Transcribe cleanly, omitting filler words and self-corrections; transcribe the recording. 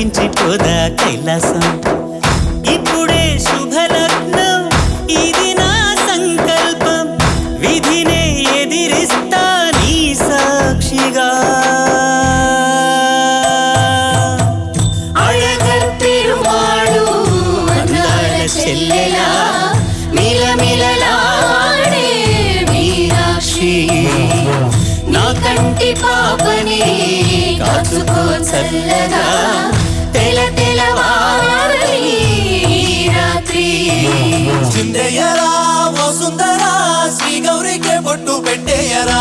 కనిపించిపోదా కైలాసం ఇప్పుడే శుభలగ్నం ఇది నా సంకల్పం విధినే ఎదిరిస్తా నీ సాక్షిగా అళగర్ పెరుమాళు అందాల చెల్లెలా మిలమిలలాడే మీనాక్షి నా కంటి పాపని కాచుకో చల్లగా తెల తెలవారి రాత్రి చిందయ్యరా వసుందరా శ్రీ గౌరికి బొట్టు పెట్టేయరా